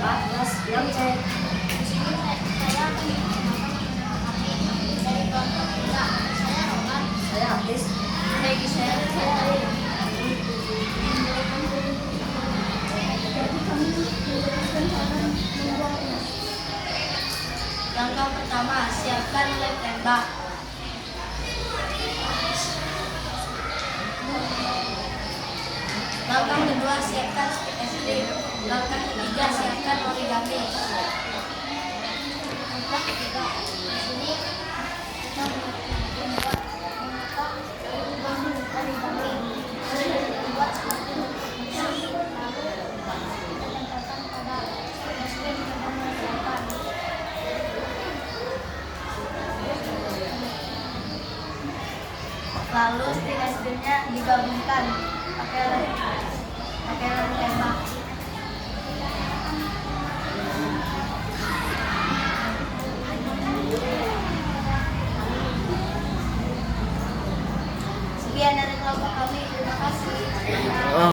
Pak, kelas 6 cek. Di sini saya akan menggunakan kami dari kelompok 3. Saya Roman. Saya Hafiz. Saya Gisel. Saya Ayu. Langkah pertama, siapkan lem tembak. Langkah kedua, siapkan stick es krim. Langkah ketiga, siapkan origami. Langkah ketiga, di sini kita membuat origami. Membuat seperti ini. Lalu kita tempelkan pada stick es krim yang kami siapkan. Lalu stick es krimnya digabungkan pakai lem tembak. Sekian dari kelompok kami, terima kasih.